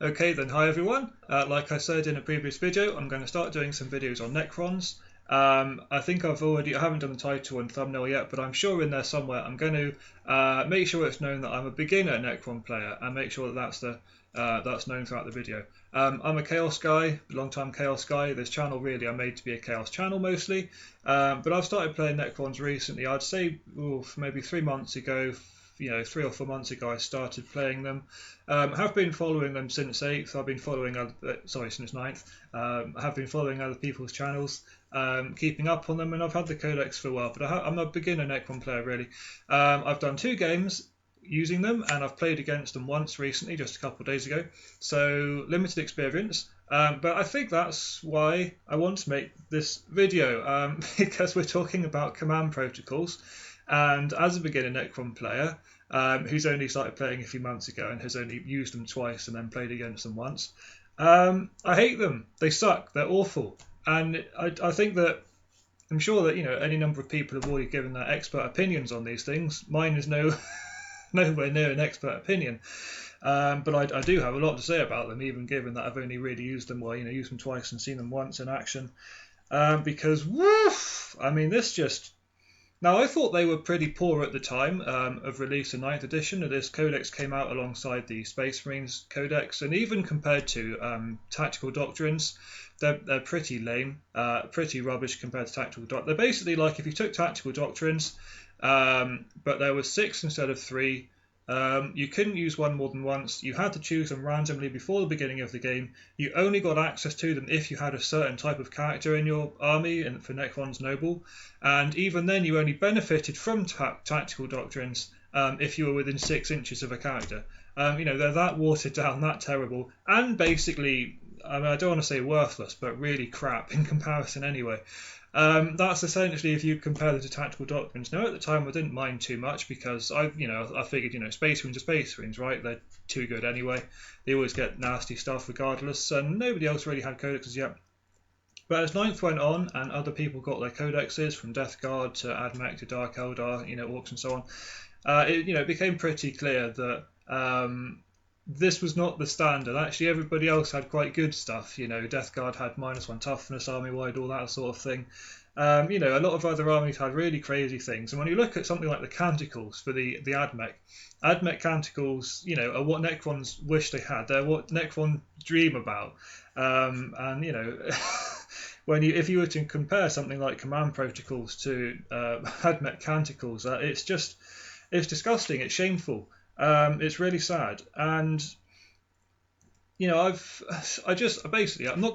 Okay then, hi everyone. Like I said in a previous video, I'm going to start doing some videos on Necrons. I think I haven't done the title and thumbnail yet, but I'm sure in there somewhere I'm going to make sure it's known that I'm a beginner Necron player and make sure that that's known throughout the video. I'm a Chaos guy, long-time Chaos guy. This channel really I made to be a Chaos channel mostly, but I've started playing Necrons recently. I'd say maybe 3 months ago. 3 or 4 months ago I started playing them. Have been following them since 8th. I've been following since 9th. I have been following other people's channels, keeping up on them, and I've had the codex for a while. But I'm a beginner Necron player really. I've done 2 games using them, and I've played against them once recently, just a couple of days ago. So limited experience. But I think that's why I want to make this video, because we're talking about command protocols. And as a beginner Necron player, who's only started playing a few months ago and has only used them twice and then played against them once, I hate them. They suck. They're awful. And I think that I'm sure that any number of people have already given their expert opinions on these things. Mine is nowhere near an expert opinion. But I do have a lot to say about them, even given that I've only really used them, used them twice and seen them once in action. Because, woof, I mean, this just... Now, I thought they were pretty poor at the time of release in 9th edition. This codex came out alongside the Space Marines codex, and even compared to Tactical Doctrines, they're pretty lame, pretty rubbish compared to Tactical Doctrines. They're basically like if you took Tactical Doctrines, but there was 6 instead of 3. You couldn't use one more than once. You had to choose them randomly before the beginning of the game. You only got access to them if you had a certain type of character in your army, and for Necron's Noble. And even then, you only benefited from tactical doctrines if you were within 6 inches of a character. They're that watered down, that terrible, and basically, I mean, I don't want to say worthless, but really crap in comparison anyway. That's essentially if you compare them to Tactical Doctrines. Now, at the time, I didn't mind too much because I figured, Space Marines are Space Marines, right? They're too good anyway. They always get nasty stuff regardless, and nobody else really had codexes yet. But as 9th went on, and other people got their codexes, from Death Guard to Admech to Dark Eldar, Orcs and so on, it became pretty clear that this was not the standard. Actually, everybody else had quite good stuff. Death Guard had -1 toughness, army-wide, all that sort of thing. A lot of other armies had really crazy things. And when you look at something like the Canticles for the Admech Canticles, are what Necrons wish they had. They're what Necron dream about. If you were to compare something like command protocols to Admech Canticles, it's disgusting. It's shameful. It's really sad, and I'm not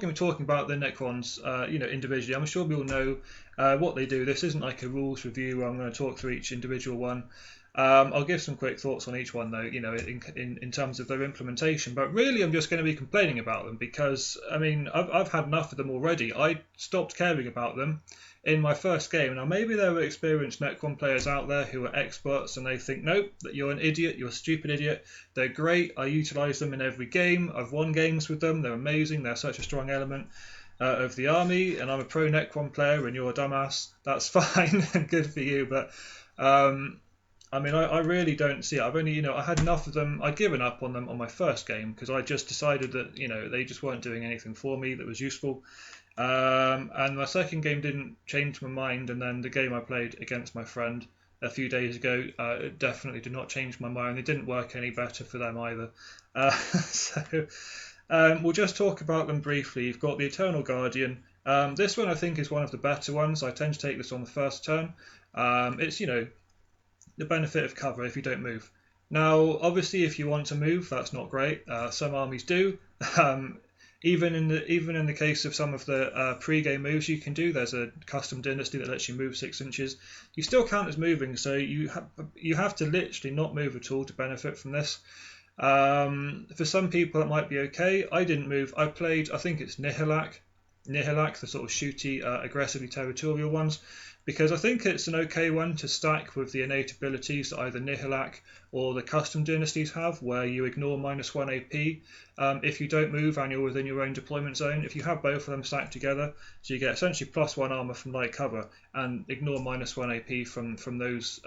going to be talking about the Necrons, individually. I'm sure we all know what they do. This isn't like a rules review where I'm going to talk through each individual one. I'll give some quick thoughts on each one, though, in terms of their implementation. But really, I'm just going to be complaining about them because, I mean, I've had enough of them already. I stopped caring about them in my first game. Now, maybe there were experienced Necron players out there who are experts and they think, nope, that you're an idiot, you're a stupid idiot. They're great. I utilise them in every game. I've won games with them. They're amazing. They're such a strong element of the army. And I'm a pro Necron player and you're a dumbass. That's fine and good for you. But I really don't see it. I've only, I had enough of them. I'd given up on them on my first game because I just decided that, they just weren't doing anything for me that was useful. And my second game didn't change my mind, and then the game I played against my friend a few days ago it definitely did not change my mind. It didn't work any better for them either. We'll just talk about them briefly. You've got the Eternal Guardian. This one I think is one of the better ones. I tend to take this on the first turn. It's, the benefit of cover if you don't move. Now, obviously, if you want to move, that's not great. Some armies do. Even in the case of some of the pre-game moves you can do, there's a custom dynasty that lets you move 6 inches. You still count as moving, so you have to literally not move at all to benefit from this. For some people, it might be okay. I didn't move. I played, I think it's Nihilak, the sort of shooty, aggressively territorial ones, because I think it's an okay one to stack with the innate abilities that either Nihilak or the custom dynasties have, where you ignore -1 AP if you don't move and you're within your own deployment zone. If you have both of them stacked together, so you get essentially +1 armor from light cover and ignore -1 AP from those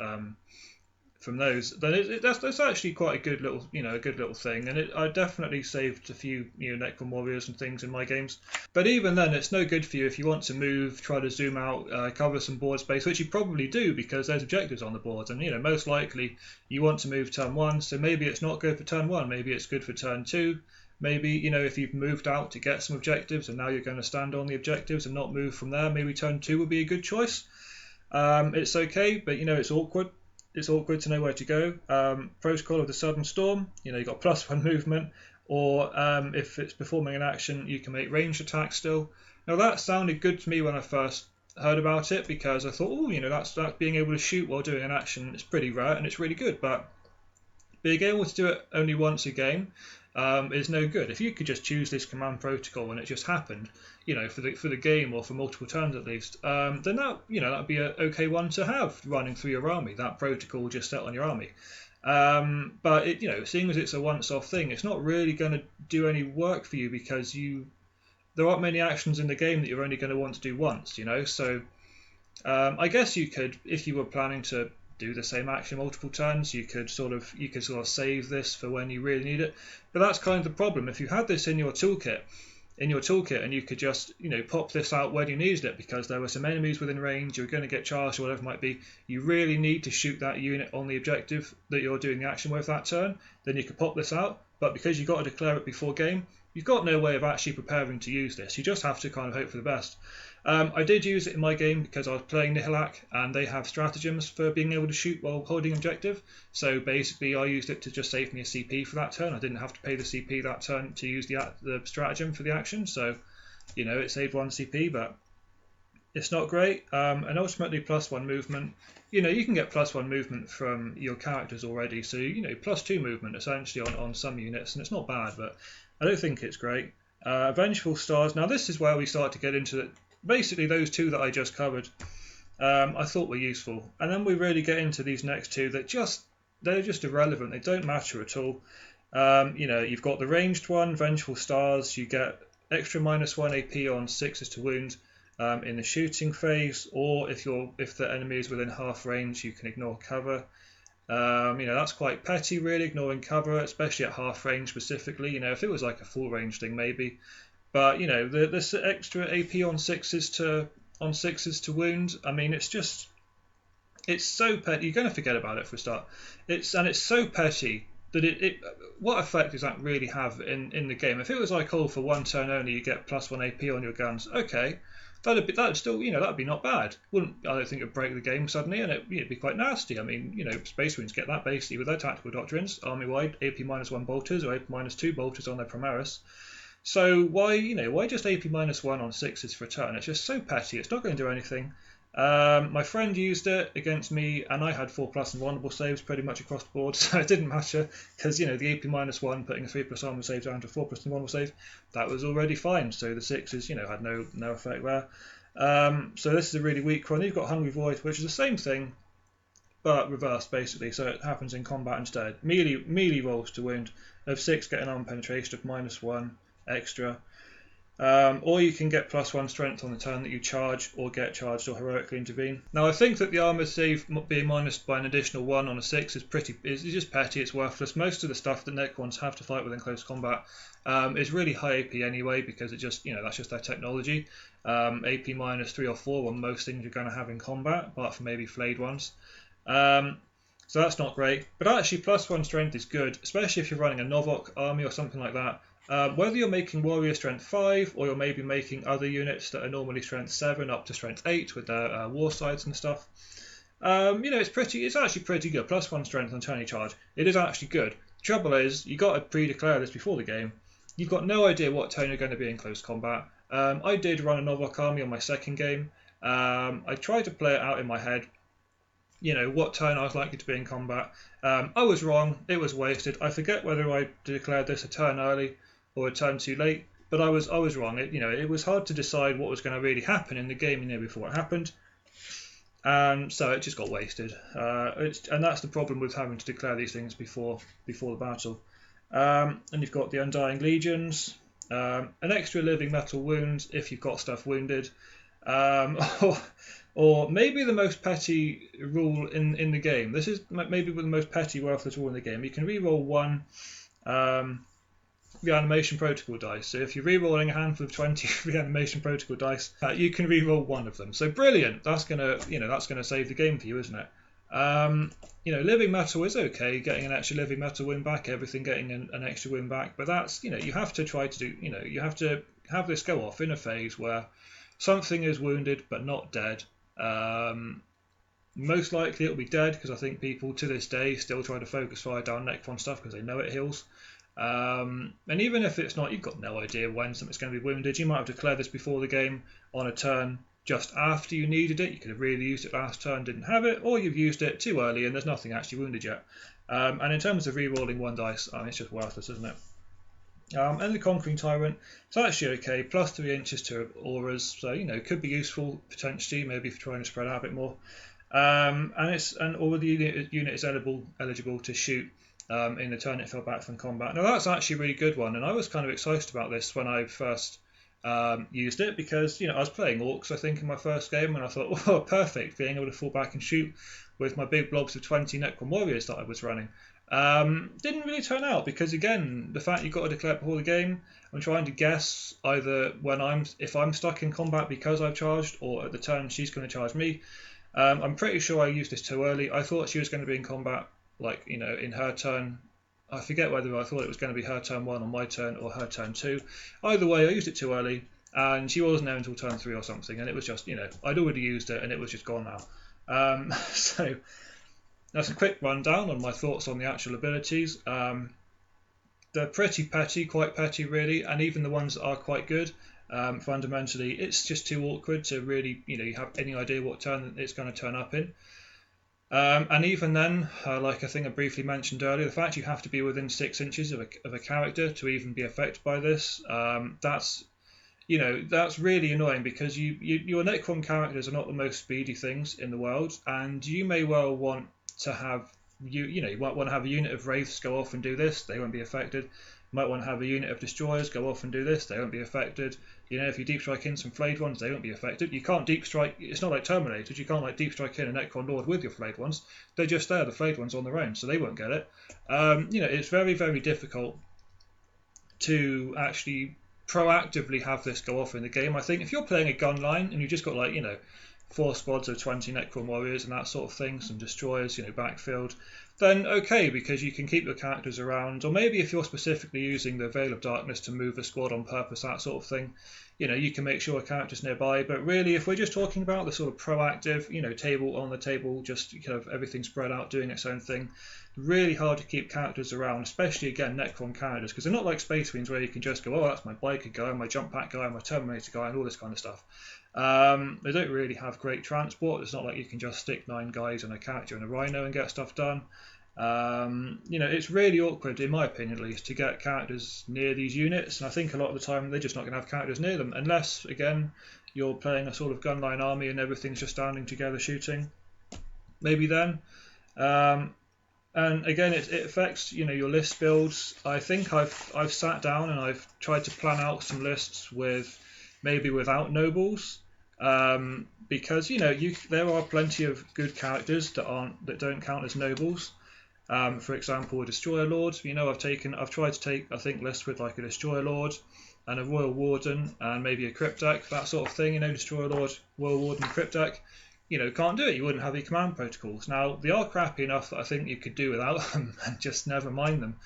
from those, then that's actually quite a good little thing, and I definitely saved a few Necron warriors and things in my games. But even then, it's no good for you if you want to move, try to zoom out, cover some board space, which you probably do because there's objectives on the board, and most likely you want to move turn 1, so maybe it's not good for turn 1, maybe it's good for turn 2. Maybe, if you've moved out to get some objectives and now you're going to stand on the objectives and not move from there, maybe turn 2 would be a good choice. It's okay, but it's awkward. It's awkward to know where to go. Protocol of the Sudden Storm, you've got +1 movement, or if it's performing an action, you can make ranged attacks still. Now that sounded good to me when I first heard about it, because I thought, that's being able to shoot while doing an action. It's pretty rare and it's really good, but being able to do it only once a game is no good. If you could just choose this command protocol and it just happened, for the game or for multiple turns at least, then that'd be an okay one to have running through your army. That protocol just set on your army. But seeing as it's a once-off thing, it's not really going to do any work for you because there aren't many actions in the game that you're only going to want to do once. So I guess you could, if you were planning to do the same action multiple turns, you could sort of save this for when you really need it. But that's kind of the problem. If you had this in your toolkit, and you could just pop this out when you needed it because there were some enemies within range, you're going to get charged or whatever it might be, you really need to shoot that unit on the objective that you're doing the action with that turn, then you could pop this out. But because you've got to declare it before game, you've got no way of actually preparing to use this. You just have to kind of hope for the best. I did use it in my game because I was playing Nihilak, and they have stratagems for being able to shoot while holding objective. So basically I used it to just save me a CP for that turn. I didn't have to pay the CP that turn to use the stratagem for the action. So, it saved 1 CP, but it's not great. And ultimately +1 movement. You can get +1 movement from your characters already. So, +2 movement essentially on some units, and it's not bad, but I don't think it's great. Vengeful Stars. Now this is where we start to get into it. Basically those two that I just covered, I thought were useful, and then we really get into these next two that they're just irrelevant. They don't matter at all. You've got the ranged one, Vengeful Stars. You get extra -1 AP on 6s to wound in the shooting phase, or if the enemy is within half range, you can ignore cover. That's quite petty, really, ignoring cover, especially at half range specifically. If it was like a full range thing, maybe. But this extra AP on 6s to wound. I mean, it's so petty. You're going to forget about it for a start. It's so petty that what effect does that really have in the game? If it was like, for 1 turn only, you get +1 AP on your guns. Okay. That'd be not bad. I don't think it'd break the game suddenly, and it'd be quite nasty. I mean, Space Marines get that basically with their tactical doctrines, army-wide AP -1 bolters or AP -2 bolters on their Primaris. So why just AP -1 on 6s for a turn? It's just so petty. It's not going to do anything. My friend used it against me, and I had 4+ and vulnerable saves pretty much across the board, so it didn't matter because the AP -1 putting a 3+ armor save down to 4+ and vulnerable save, that was already fine. So the 6s had no effect there. So this is a really weak one. You've got Hungry Void, which is the same thing but reversed basically. So it happens in combat instead. Melee rolls to wound of 6, get an armor penetration of -1 extra. Or you can get +1 strength on the turn that you charge or get charged or heroically intervene. Now I think that the armor save being minused by an additional 1 on a 6 is just petty. It's worthless. Most of the stuff that Necrons have to fight with in close combat is really high AP anyway, because it just that's just their technology. AP -3 or 4 on most things you're going to have in combat, apart from maybe flayed ones. So that's not great. But actually +1 strength is good, especially if you're running a Novok army or something like that. Whether you're making warrior strength 5 or you're maybe making other units that are normally strength 7 up to strength 8 with their war sides and stuff, it's actually pretty good. +1 strength on turn you charge. It is actually good. Trouble is, you got to pre-declare this before the game. You've got no idea what turn you're going to be in close combat. I did run a Novok army on my second game. I tried to play it out in my head, what turn I was likely to be in combat. I was wrong. It was wasted. I forget whether I declared this a turn early or a turn too late, but I was wrong. It was hard to decide what was going to really happen in the game before it happened, and so it just got wasted. And that's the problem with having to declare these things before the battle. And you've got the Undying Legions, an extra living metal wound if you've got stuff wounded. or, or maybe the most petty rule in the game. This is maybe the most petty worthless rule in the game. You can re-roll one reanimation protocol dice. So if you're re-rolling a handful of 20 reanimation protocol dice, you can re-roll one of them. So brilliant. That's gonna save the game for you, isn't it? Living metal is okay, getting an extra living metal win back, everything getting an extra win back, but that's, you have to try to do, you have to have this go off in a phase where something is wounded but not dead. Most likely it'll be dead, because I think people to this day still try to focus fire down Necron stuff because they know it heals. And even if it's not, you've got no idea when something's going to be wounded. You might have declared this before the game on a turn just after you needed it. You could have really used it last turn, didn't have it, or you've used it too early and there's nothing actually wounded yet. And in terms of re-rolling one dice, it's just worthless, isn't it? And the Conquering Tyrant, it's actually okay, plus 3 inches to auras, so could be useful potentially, maybe if you're trying to spread out a bit more. And all the unit is eligible to shoot in the turn it fell back from combat. Now that's actually a really good one, and I was kind of excited about this when I first used it, because I was playing Orcs, I think, in my first game, and I thought, oh, perfect, being able to fall back and shoot with my big blobs of 20 Necron warriors that I was running. Didn't really turn out, because again, the fact you've got to declare before the game, I'm trying to guess either if I'm stuck in combat because I've charged, or at the turn she's going to charge me. I'm pretty sure I used this too early. I thought she was going to be in combat, in her turn. I forget whether I thought it was going to be her turn 1 on my turn, or her turn 2. Either way, I used it too early, and she wasn't there until turn 3 or something, and it was just, I'd already used it, and it was just gone now. So that's a quick rundown on my thoughts on the actual abilities. They're pretty petty, quite petty really, and even the ones that are quite good, fundamentally, it's just too awkward to really, you have any idea what turn it's going to turn up in. And even then, like I think I briefly mentioned earlier, the fact you have to be within 6 inches of a character to even be affected by this, that's really annoying, because your Necron characters are not the most speedy things in the world, and you may well want to have you might want to have a unit of Wraiths go off and do this, they won't be affected. You might want to have a unit of Destroyers go off and do this, they won't be affected. If you deep strike in some flayed ones, they won't be affected. You can't deep strike, it's not like Terminators, you can't deep strike in a Necron Lord with your flayed ones. They're just there, the flayed ones on their own, so they won't get it. It's very, very difficult to actually proactively have this go off in the game. I think if you're playing a gun line and you've just got 4 squads of 20 Necron warriors and that sort of thing, some destroyers, backfield, then okay, because you can keep your characters around. Or maybe if you're specifically using the Veil of Darkness to move a squad on purpose, that sort of thing, you can make sure a character's nearby. But really, if we're just talking about the sort of proactive, table on the table, just everything spread out, doing its own thing, really hard to keep characters around, especially again Necron characters, because they're not like Space Marines where you can just go, oh, that's my biker guy, my jump pack guy, my Terminator guy, and all this kind of stuff. They don't really have great transport. It's not like you can just stick 9 guys on a character and a rhino and get stuff done. It's really awkward, in my opinion at least, to get characters near these units, and I think a lot of the time they're just not going to have characters near them, unless, again, you're playing a sort of gunline army and everything's just standing together shooting. Maybe then. And again, it affects your list builds. I think I've sat down and I've tried to plan out some lists maybe without nobles, because there are plenty of good characters that don't count as nobles. For example, a Destroyer Lord. I've tried to take, I think, lists with a Destroyer Lord and a Royal Warden and maybe a Crypt deck, that sort of thing. Destroyer Lord, Royal Warden, Crypt deck. Can't do it. You wouldn't have the command protocols. Now, they are crappy enough that I think you could do without them and just never mind them.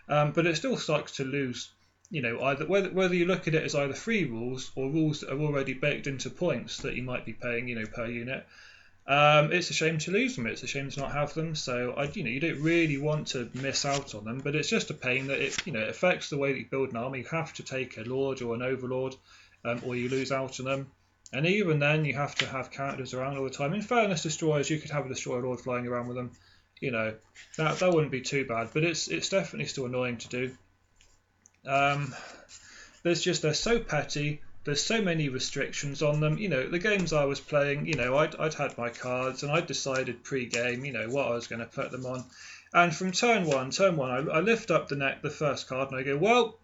But it still sucks to lose, either whether you look at it as either free rules or rules that are already baked into points that you might be paying, per unit. It's a shame to lose them. It's a shame to not have them. So, you don't really want to miss out on them. But it's just a pain that it affects the way that you build an army. You have to take a Lord or an Overlord, or you lose out on them. And even then, you have to have characters around all the time. In fairness, Destroyers, you could have a Destroyer Lord flying around with them. That wouldn't be too bad, but it's definitely still annoying to do. They're so petty. There's so many restrictions on them. The games I was playing, I'd had my cards and I'd decided pre-game, what I was going to put them on. And from turn one, I lift up the first card and I go, well,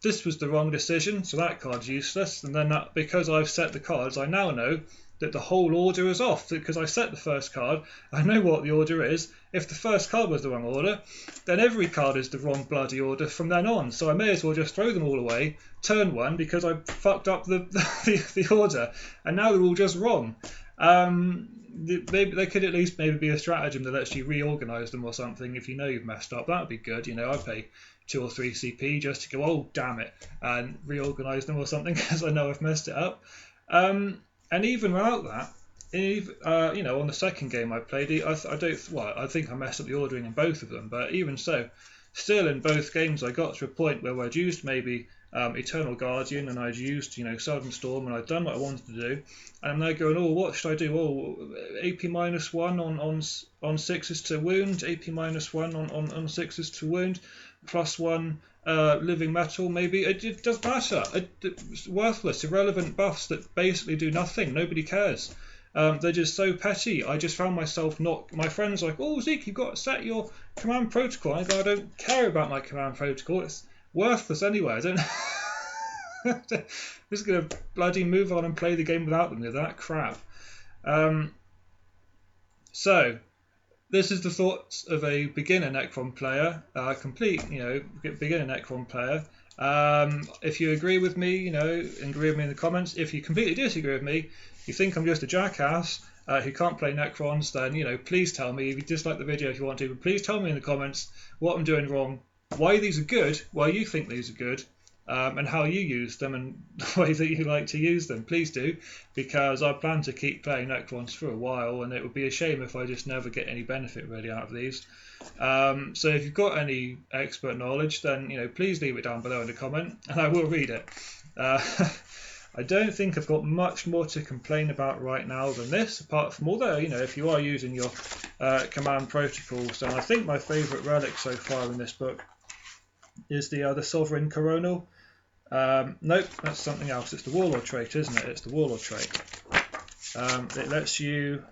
this was the wrong decision, so that card's useless. And then because I've set the cards, I now know that the whole order is off, because I set the first card. I know what the order is. If the first card was the wrong order, then every card is the wrong bloody order from then on. So I may as well just throw them all away, turn one, because I fucked up the order, and now they're all just wrong. There could at least maybe be a stratagem that lets you reorganise them or something if you know you've messed up. That would be good. I pay 2 or 3 CP just to go, oh damn it, and reorganise them or something because I know I've messed it up. And even without that, on the second game I played, I think I messed up the ordering in both of them. But even so, still in both games I got to a point where I'd used maybe Eternal Guardian, and I'd used Southern Storm, and I'd done what I wanted to do, and I'm now going, oh, what should I do? Oh, AP -1 on 6s to wound, AP -1 on 6s to wound, +1 living metal, maybe. It doesn't matter. It's worthless, irrelevant buffs that basically do nothing. Nobody cares. They're just so petty. I just found myself not. My friends were like, oh, Zeke, you've got to set your command protocol. I go, I don't care about my command protocol. It's worthless anyway. I don't. I'm just gonna bloody move on and play the game without them. They're that crap. So. This is the thoughts of a beginner Necron player, beginner Necron player. If you agree with me, agree with me in the comments. If you completely disagree with me, you think I'm just a jackass who can't play Necrons, then please tell me. If you dislike the video, if you want to, but please tell me in the comments what I'm doing wrong, why these are good, why you think these are good. And how you use them and the way that you like to use them. Please do, because I plan to keep playing Necrons for a while, and it would be a shame if I just never get any benefit really out of these. So if you've got any expert knowledge, then please leave it down below in the comment, and I will read it. I don't think I've got much more to complain about right now than this, apart from, although if you are using your command protocols, then I think my favourite relic so far in this book is the Sovereign Coronal. Nope, that's something else. It's the Warlord trait, isn't it? It's the Warlord trait. It lets you,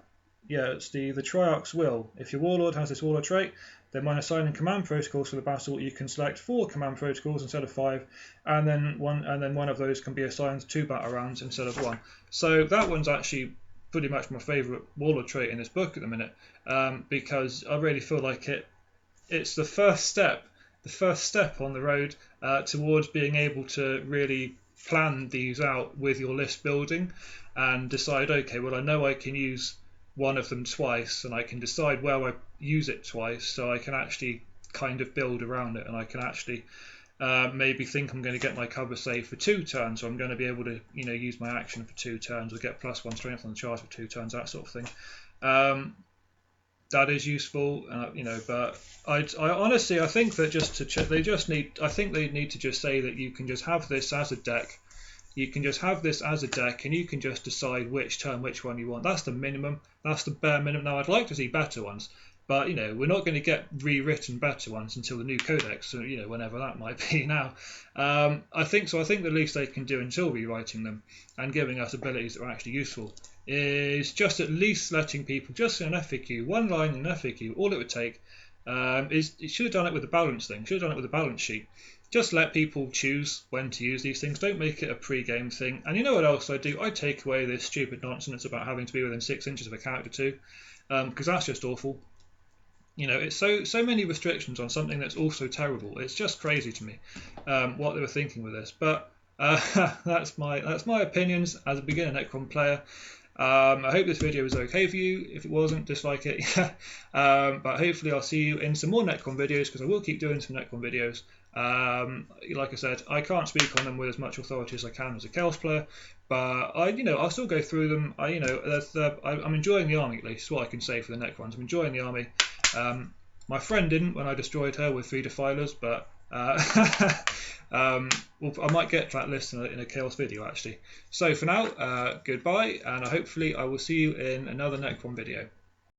it's the Triarch's Will. If your Warlord has this Warlord trait, then when assigning command protocols for the battle, you can select 4 command protocols instead of 5, and then one of those can be assigned to 2 battle rounds instead of 1. So that one's actually pretty much my favourite Warlord trait in this book at the minute, because I really feel like it's the first step. The first step on the road towards being able to really plan these out with your list building and decide, okay, well, I know I can use one of them twice, and I can decide where I use it twice, so I can actually kind of build around it, and I can actually maybe think I'm going to get my cover save for 2 turns, or I'm going to be able to use my action for 2 turns, or get +1 strength on the charge for 2 turns, that sort of thing. That is useful, but I honestly I think that just to check, they need to just say that you can just have this as a deck. You can just have this as a deck, and you can just decide which turn which one you want. That's the minimum. That's the bare minimum. Now I'd like to see better ones, but we're not going to get rewritten better ones until the new codex, so whenever that might be now. I think the least they can do until rewriting them and giving us abilities that are actually useful is just at least letting people, just in an FAQ, one line in an FAQ, all it would take is, it should have done it with the balance thing, should have done it with the balance sheet. Just let people choose when to use these things, don't make it a pre-game thing. And you know what else I do? I take away this stupid nonsense about having to be within 6 inches of a character too, because that's just awful. It's so many restrictions on something that's also terrible. It's just crazy to me what they were thinking with this. But that's my opinions as a beginner Necron player. I hope this video was okay for you. If it wasn't, dislike it. But hopefully I'll see you in some more Necron videos, because I will keep doing some Necron videos. Like I said, I can't speak on them with as much authority as I can as a Chaos player, but I'll still go through them. I'm enjoying the army, at least. That's what I can say for the Necrons. I'm enjoying the army. My friend didn't when I destroyed her with 3 defilers, but well, I might get to that list in a Chaos video actually. So for now, goodbye, and hopefully I will see you in another Necron video.